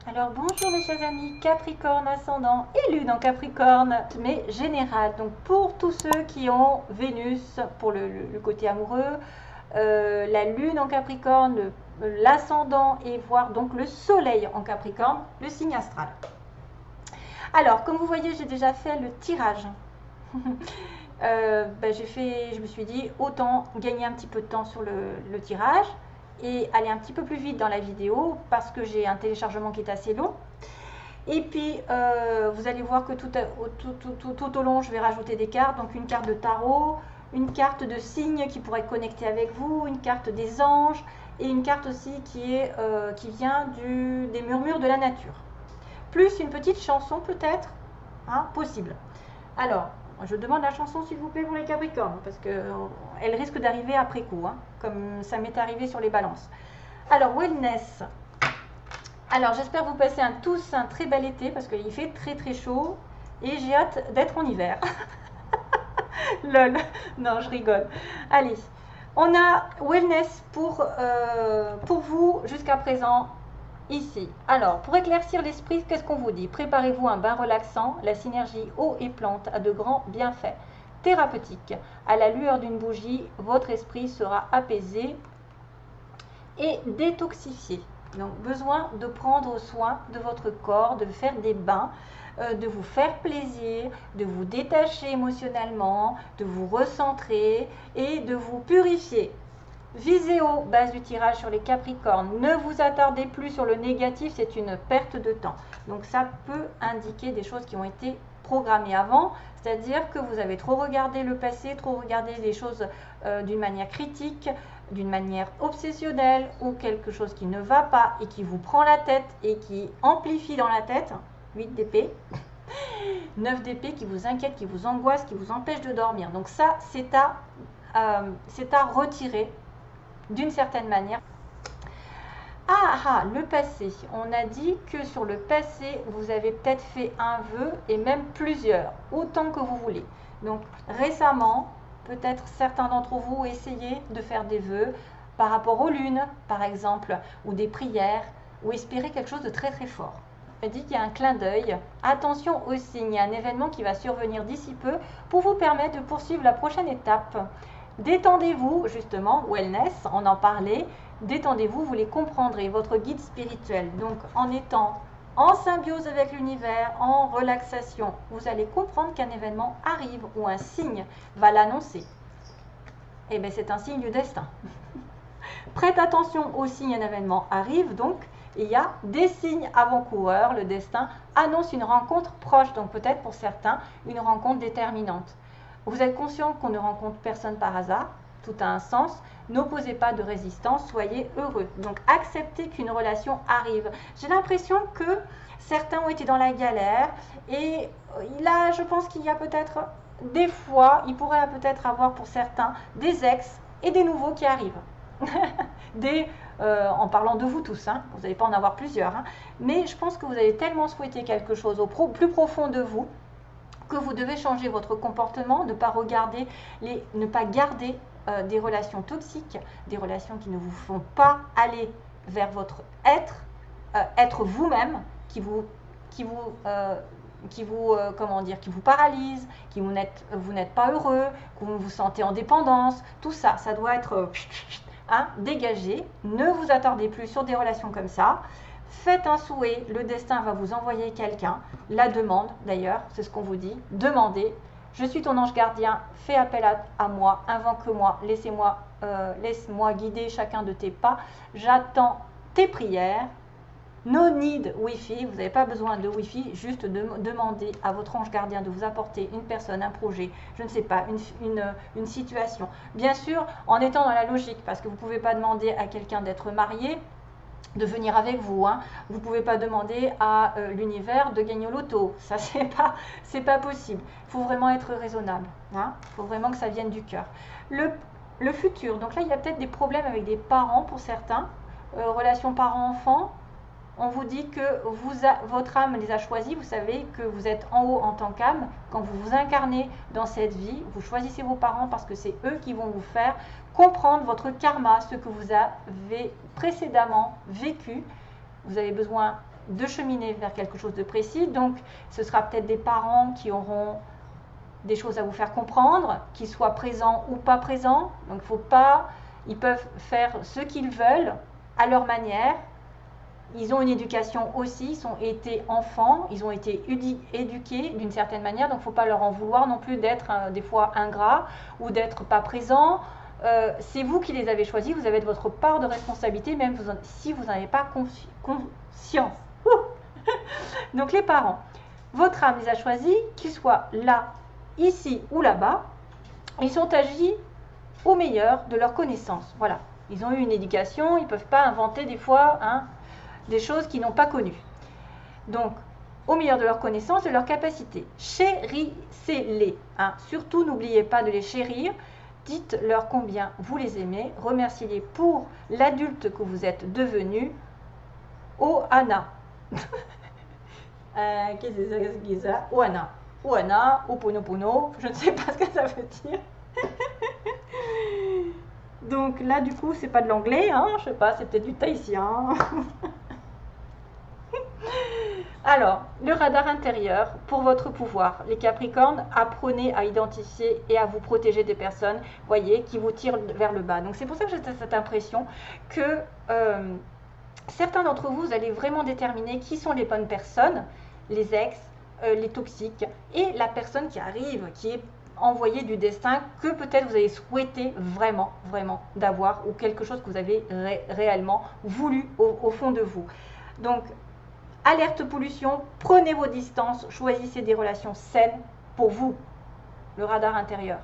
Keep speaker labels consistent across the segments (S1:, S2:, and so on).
S1: Alors bonjour mes chers amis, Capricorne ascendant et Lune en Capricorne, mais général. Donc pour tous ceux qui ont Vénus pour le côté amoureux, la Lune en Capricorne, l'ascendant et voire donc le Soleil en Capricorne, le signe astral. Alors comme vous voyez, j'ai déjà fait le tirage. Je me suis dit autant gagner un petit peu de temps sur le tirage et aller un petit peu plus vite dans la vidéo parce que j'ai un téléchargement qui est assez long. Et puis vous allez voir que tout au long je vais rajouter des cartes, donc une carte de tarot, une carte de signes qui pourrait être connectée avec vous, une carte des anges et une carte aussi qui vient des murmures de la nature. Plus une petite chanson peut-être, hein, possible. Alors, je demande la chanson s'il vous plaît pour les Capricornes, parce qu'elle risque d'arriver après coup, hein, comme ça m'est arrivé sur les balances. Alors, wellness. Alors, j'espère vous passer tous un très bel été, parce qu'il fait très très chaud, et j'ai hâte d'être en hiver. Lol, non, je rigole. Allez, on a wellness pour vous jusqu'à présent. Ici, alors pour éclaircir l'esprit, qu'est-ce qu'on vous dit? Préparez-vous un bain relaxant, la synergie eau et plante a de grands bienfaits thérapeutiques. À la lueur d'une bougie, votre esprit sera apaisé et détoxifié. Donc besoin de prendre soin de votre corps, de faire des bains, de vous faire plaisir, de vous détacher émotionnellement, de vous recentrer et de vous purifier. Viséo, base du tirage sur les Capricornes. Ne vous attardez plus sur le négatif, c'est une perte de temps. Donc ça peut indiquer des choses qui ont été programmées avant, c'est-à-dire que vous avez trop regardé le passé, trop regardé les choses d'une manière critique, d'une manière obsessionnelle ou quelque chose qui ne va pas et qui vous prend la tête et qui amplifie dans la tête. 8 d'épée. 9 d'épée qui vous inquiète, qui vous angoisse, qui vous empêche de dormir. Donc ça, c'est à retirer d'une certaine manière. Le passé. On a dit que sur le passé, vous avez peut-être fait un vœu et même plusieurs, autant que vous voulez. Donc récemment, peut-être certains d'entre vous ont essayé de faire des vœux par rapport aux lunes, par exemple, ou des prières, ou espérer quelque chose de très très fort. On dit qu'il y a un clin d'œil. Attention aux signes, il y a un événement qui va survenir d'ici peu pour vous permettre de poursuivre la prochaine étape. Détendez-vous, justement, wellness, on en parlait, détendez-vous, vous les comprendrez, votre guide spirituel. Donc, en étant en symbiose avec l'univers, en relaxation, vous allez comprendre qu'un événement arrive ou un signe va l'annoncer. Eh bien, c'est un signe du destin. Prête attention aux signes, un événement arrive, donc, il y a des signes avant-coureurs, le destin annonce une rencontre proche, donc peut-être pour certains, une rencontre déterminante. Vous êtes conscient qu'on ne rencontre personne par hasard, tout a un sens, n'opposez pas de résistance, soyez heureux. Donc acceptez qu'une relation arrive. J'ai l'impression que certains ont été dans la galère et là je pense qu'il y a peut-être des fois, il pourrait peut-être avoir pour certains des ex et des nouveaux qui arrivent. En parlant de vous tous, hein, vous n'allez pas en avoir plusieurs, hein, mais je pense que vous avez tellement souhaité quelque chose au plus profond de vous que vous devez changer votre comportement, ne pas garder des relations toxiques, des relations qui ne vous font pas aller vers votre être vous-même, qui vous paralyse, vous n'êtes pas heureux, que vous vous sentez en dépendance, tout ça, ça doit être dégagé. Ne vous attardez plus sur des relations comme ça. Faites un souhait, le destin va vous envoyer quelqu'un. La demande, d'ailleurs, c'est ce qu'on vous dit. Demandez, je suis ton ange gardien, fais appel à moi, invoque-moi, laisse-moi guider chacun de tes pas. J'attends tes prières. No need Wi-Fi, vous n'avez pas besoin de Wi-Fi, juste demandez à votre ange gardien de vous apporter une personne, un projet, je ne sais pas, une situation. Bien sûr, en étant dans la logique, parce que vous ne pouvez pas demander à quelqu'un d'être marié, de venir avec vous, hein. Vous ne pouvez pas demander à l'univers de gagner au loto, ça c'est pas possible. Il faut vraiment être raisonnable, hein. Il faut vraiment que ça vienne du cœur. Le futur, donc là il y a peut-être des problèmes avec des parents pour certains, relation parent-enfant. On vous dit que votre âme les a choisis, vous savez que vous êtes en haut en tant qu'âme. Quand vous vous incarnez dans cette vie, vous choisissez vos parents parce que c'est eux qui vont vous faire comprendre votre karma, ce que vous avez précédemment vécu. Vous avez besoin de cheminer vers quelque chose de précis. Donc, ce sera peut-être des parents qui auront des choses à vous faire comprendre, qu'ils soient présents ou pas présents. Donc, faut pas, ils peuvent faire ce qu'ils veulent à leur manière. Ils ont une éducation aussi, ils ont été enfants, ils ont été éduqués d'une certaine manière, donc il ne faut pas leur en vouloir non plus d'être des fois ingrats ou d'être pas présents. C'est vous qui les avez choisis, vous avez votre part de responsabilité, même si vous n'en avez pas conscience. Donc les parents, votre âme les a choisis, qu'ils soient là, ici ou là-bas, ils sont agis au meilleur de leur connaissance. Voilà, ils ont eu une éducation, ils ne peuvent pas inventer des fois des choses qu'ils n'ont pas connues. Donc, au meilleur de leur connaissance, de leur capacité. Chérissez-les. Surtout, n'oubliez pas de les chérir. Dites-leur combien vous les aimez. Remerciez-les pour l'adulte que vous êtes devenu. Ohana. Qu'est-ce que c'est ça? Ohana. Ohana, Oponopono. Je ne sais pas ce que ça veut dire. Donc là, du coup, c'est pas de l'anglais. Je sais pas, c'est peut-être du tahitien. Alors, le radar intérieur pour votre pouvoir. Les Capricornes, apprenez à identifier et à vous protéger des personnes, voyez, qui vous tirent vers le bas. Donc c'est pour ça que j'ai cette impression que certains d'entre vous, vous allez vraiment déterminer qui sont les bonnes personnes, les ex, les toxiques, et la personne qui arrive, qui est envoyée du destin, que peut-être vous avez souhaité vraiment, vraiment d'avoir, ou quelque chose que vous avez réellement voulu au fond de vous. Donc, alerte pollution, prenez vos distances, choisissez des relations saines pour vous, le radar intérieur.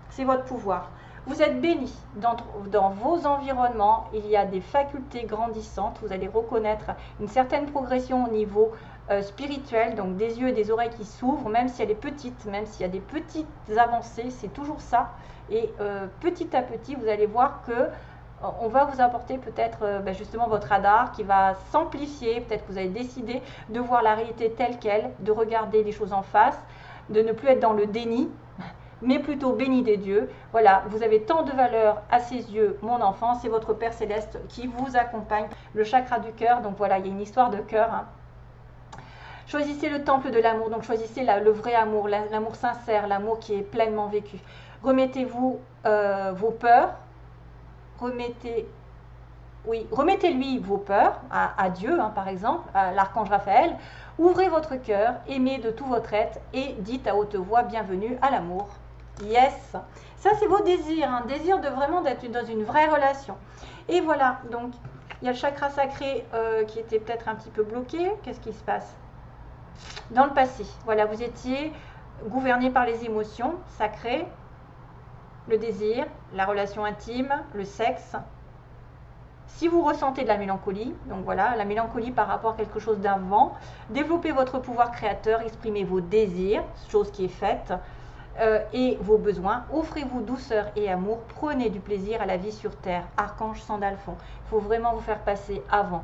S1: C'est votre pouvoir. Vous êtes béni dans vos environnements, il y a des facultés grandissantes, vous allez reconnaître une certaine progression au niveau spirituel, donc des yeux et des oreilles qui s'ouvrent, même si elle est petite, même s'il y a des petites avancées, c'est toujours ça. Et petit à petit, vous allez voir que on va vous apporter peut-être justement votre radar qui va s'amplifier. Peut-être que vous avez décidé de voir la réalité telle qu'elle, de regarder les choses en face, de ne plus être dans le déni, mais plutôt béni des dieux. Voilà, vous avez tant de valeur à ses yeux, mon enfant, c'est votre Père Céleste qui vous accompagne, le chakra du cœur. Donc voilà, il y a une histoire de cœur. Choisissez le temple de l'amour, donc choisissez le vrai amour, l'amour sincère, l'amour qui est pleinement vécu. Remettez-vous vos peurs. Remettez-lui vos peurs à Dieu, par exemple, à l'archange Raphaël. Ouvrez votre cœur, aimez de tout votre être et dites à haute voix bienvenue à l'amour. Yes. Ça, c'est vos désirs, désir de vraiment d'être dans une vraie relation. Et voilà, donc il y a le chakra sacré qui était peut-être un petit peu bloqué. Qu'est-ce qui se passe? Dans le passé, voilà, vous étiez gouverné par les émotions sacrées, le désir, la relation intime, le sexe. Si vous ressentez de la mélancolie, donc voilà, la mélancolie par rapport à quelque chose d'avant, développez votre pouvoir créateur, exprimez vos désirs, chose qui est faite, et vos besoins. Offrez-vous douceur et amour, prenez du plaisir à la vie sur terre. Archange Sandalphon, il faut vraiment vous faire passer avant.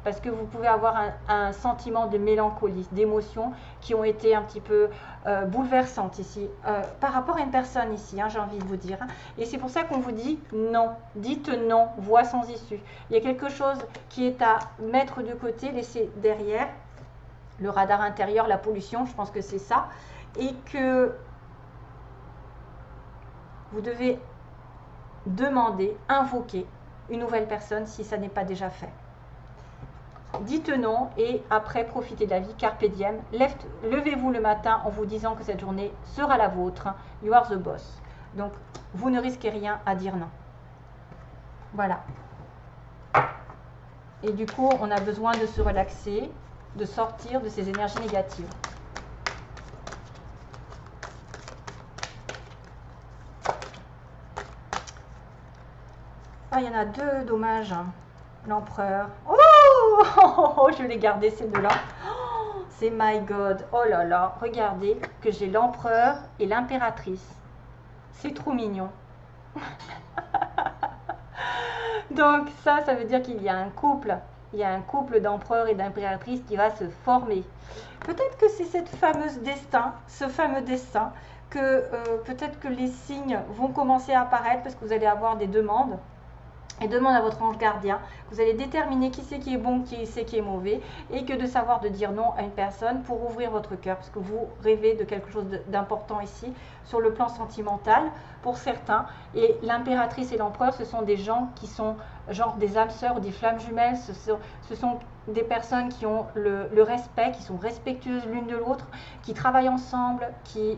S1: Parce que vous pouvez avoir un sentiment de mélancolie, d'émotions qui ont été un petit peu bouleversantes ici, par rapport à une personne ici, j'ai envie de vous dire. Et c'est pour ça qu'on vous dit non, dites non, voie sans issue. Il y a quelque chose qui est à mettre de côté, laisser derrière, le radar intérieur, la pollution, je pense que c'est ça, et que vous devez demander, invoquer une nouvelle personne si ça n'est pas déjà fait. Dites non et après profitez de la vie, carpe diem. Levez-vous le matin en vous disant que cette journée sera la vôtre. You are the boss. Donc vous ne risquez rien à dire non. Voilà. Et du coup, on a besoin de se relaxer, de sortir de ces énergies négatives. Ah, il y en a deux, dommage. L'empereur. Oh, je l'ai gardé ces deux-là. Oh, c'est my God. Oh là là, regardez que j'ai l'empereur et l'impératrice. C'est trop mignon. Donc ça veut dire qu'il y a un couple. Il y a un couple d'empereur et d'impératrice qui va se former. Peut-être que c'est cette fameuse destin, ce fameux destin, que peut-être que les signes vont commencer à apparaître parce que vous allez avoir des demandes. et demande à votre ange gardien. Vous allez déterminer qui c'est qui est bon, qui c'est qui est mauvais, et que de savoir de dire non à une personne pour ouvrir votre cœur, parce que vous rêvez de quelque chose d'important ici, sur le plan sentimental, pour certains. Et l'impératrice et l'empereur, ce sont des gens qui sont genre des âmes sœurs ou des flammes jumelles. Ce sont des personnes qui ont le respect, qui sont respectueuses l'une de l'autre, qui travaillent ensemble, qui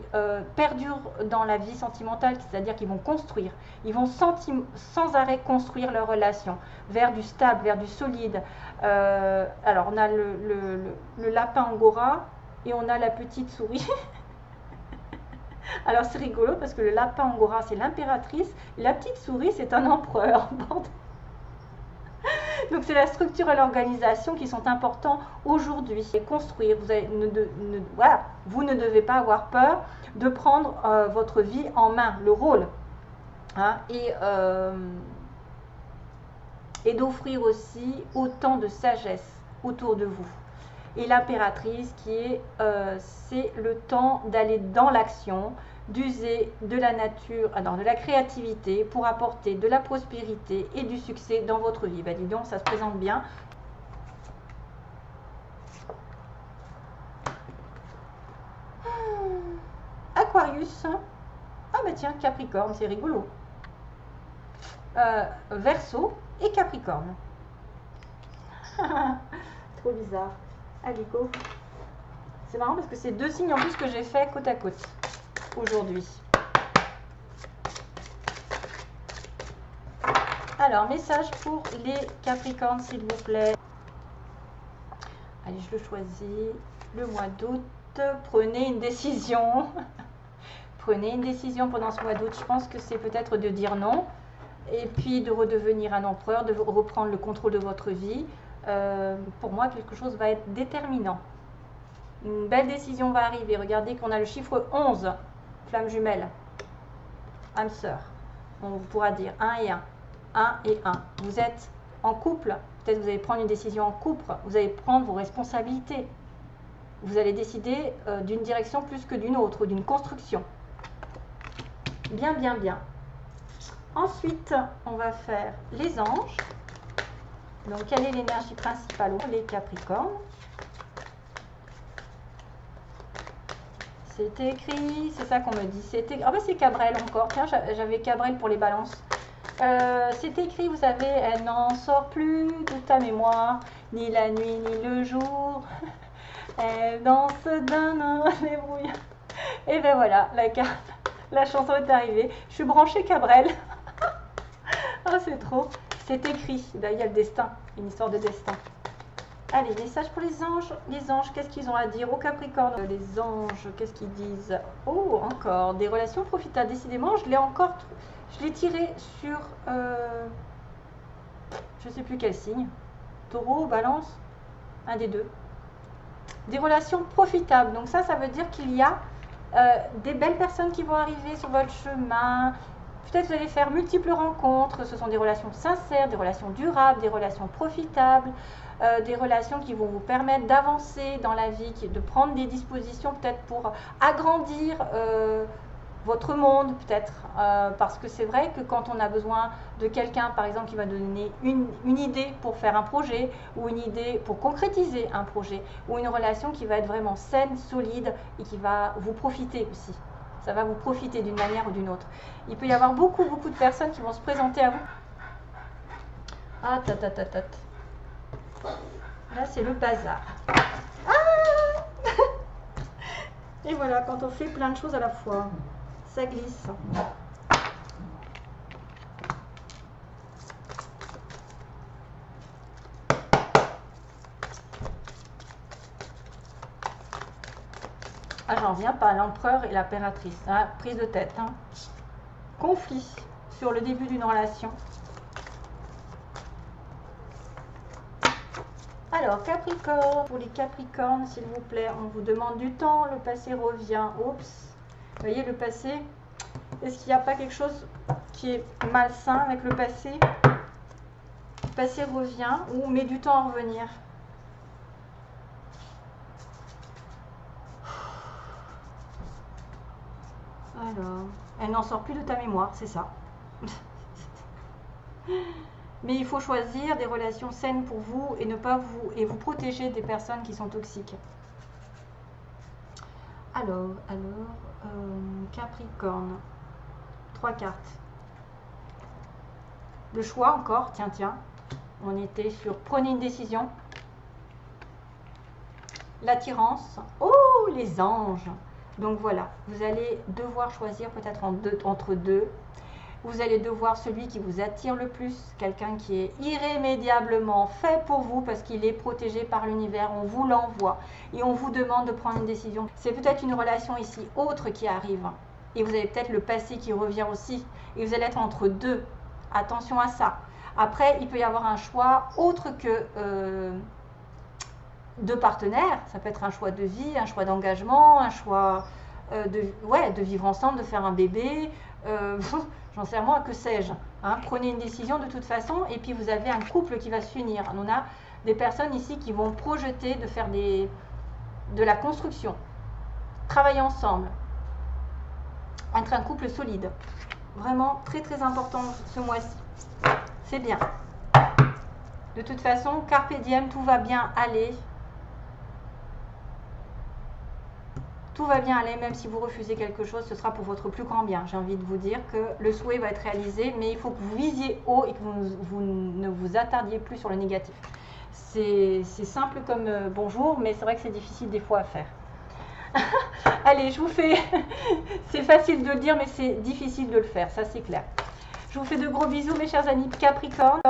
S1: perdurent dans la vie sentimentale, c'est-à-dire qu'ils vont construire, ils vont sans arrêt construire leur relation vers du stable, vers du solide. Alors on a le lapin angora et on a la petite souris. Alors c'est rigolo parce que le lapin angora c'est l'impératrice et la petite souris c'est un empereur. Donc c'est la structure et l'organisation qui sont importants aujourd'hui. Construire, voilà, vous ne devez pas avoir peur de prendre votre vie en main, le rôle, hein, et d'offrir aussi autant de sagesse autour de vous. Et l'impératrice qui est, c'est le temps d'aller dans l'action, d'user de la nature, de la créativité pour apporter de la prospérité et du succès dans votre vie. Ben dis donc, ça se présente bien. Aquarius. Ah ben tiens, Capricorne, c'est rigolo. Verseau et Capricorne. Trop bizarre. Allez, go. C'est marrant parce que c'est deux signes en plus que j'ai fait côte à côte aujourd'hui. Alors, message pour les Capricornes, s'il vous plaît. Allez, je le choisis. Le mois d'août, prenez une décision. Prenez une décision pendant ce mois d'août. Je pense que c'est peut-être de dire non. Et puis de redevenir un empereur, de reprendre le contrôle de votre vie. Pour moi, quelque chose va être déterminant. Une belle décision va arriver. Regardez qu'on a le chiffre 11. Flamme jumelle. Âme sœur. On pourra dire 1 et 1. 1 et 1. Vous êtes en couple. Peut-être vous allez prendre une décision en couple. Vous allez prendre vos responsabilités. Vous allez décider d'une direction plus que d'une autre, d'une construction. Bien, bien, bien. Ensuite, on va faire les anges. Donc, quelle est l'énergie principale pour les Capricornes? C'est écrit, c'est ça qu'on me dit. Ah ben c'est Cabrel encore. Tiens, j'avais Cabrel pour les balances. C'est écrit, vous savez, elle n'en sort plus de ta mémoire, ni la nuit, ni le jour. Elle danse d'un les brouilles. Et ben voilà, la chanson est arrivée. Je suis branchée Cabrel. Oh, c'est trop. C'est écrit. Ben, il y a le destin, une histoire de destin. Allez, message pour les anges. Les anges, qu'est-ce qu'ils ont à dire au Capricorne? Les anges, qu'est-ce qu'ils disent? Oh, encore des relations profitables. Décidément, je l'ai tiré sur, je ne sais plus quel signe. Taureau, Balance, un des deux. Des relations profitables. Donc ça veut dire qu'il y a des belles personnes qui vont arriver sur votre chemin. Peut-être vous allez faire multiples rencontres. Ce sont des relations sincères, des relations durables, des relations profitables. Des relations qui vont vous permettre d'avancer dans la vie, de prendre des dispositions peut-être pour agrandir votre monde, peut-être. Parce que c'est vrai que quand on a besoin de quelqu'un, par exemple, qui va donner une idée pour faire un projet, ou une idée pour concrétiser un projet, ou une relation qui va être vraiment saine, solide, et qui va vous profiter aussi. Ça va vous profiter d'une manière ou d'une autre. Il peut y avoir beaucoup de personnes qui vont se présenter à vous. Ah, là, c'est le bazar. Ah et voilà, quand on fait plein de choses à la fois, ça glisse. Ah, j'en viens pas, l'empereur et l'impératrice. Hein, prise de tête. Hein. Conflit sur le début d'une relation. Alors, Capricorne, pour les Capricornes, s'il vous plaît, on vous demande du temps, le passé revient. Oups, vous voyez le passé, est-ce qu'il n'y a pas quelque chose qui est malsain avec le passé? Le passé revient ou met du temps à revenir? Alors, elle n'en sort plus de ta mémoire, c'est ça. Mais il faut choisir des relations saines pour vous et ne pas vous protéger des personnes qui sont toxiques. Alors, Capricorne, 3 cartes. Le choix encore, tiens, on était sur prenez une décision. L'attirance, oh les anges. Donc voilà, vous allez devoir choisir peut-être entre deux. Vous allez devoir celui qui vous attire le plus, quelqu'un qui est irrémédiablement fait pour vous parce qu'il est protégé par l'univers, on vous l'envoie et on vous demande de prendre une décision. C'est peut-être une relation ici autre qui arrive et vous avez peut-être le passé qui revient aussi et vous allez être entre deux. Attention à ça. Après, il peut y avoir un choix autre que de partenaires. Ça peut être un choix de vie, un choix d'engagement, un choix de vivre ensemble, de faire un bébé. J'en sais moi, que sais-je. Hein, prenez une décision de toute façon et puis vous avez un couple qui va s'unir. On a des personnes ici qui vont projeter de faire de la construction, travailler ensemble, être un couple solide. Vraiment très très important ce mois-ci. C'est bien. De toute façon, carpe diem, tout va bien aller. Tout va bien aller, même si vous refusez quelque chose, ce sera pour votre plus grand bien. J'ai envie de vous dire que le souhait va être réalisé, mais il faut que vous visiez haut et que vous ne vous attardiez plus sur le négatif. C'est simple comme bonjour, mais c'est vrai que c'est difficile des fois à faire. Allez, je vous fais... c'est facile de le dire, mais c'est difficile de le faire, ça c'est clair. Je vous fais de gros bisous, mes chers amis Capricorne.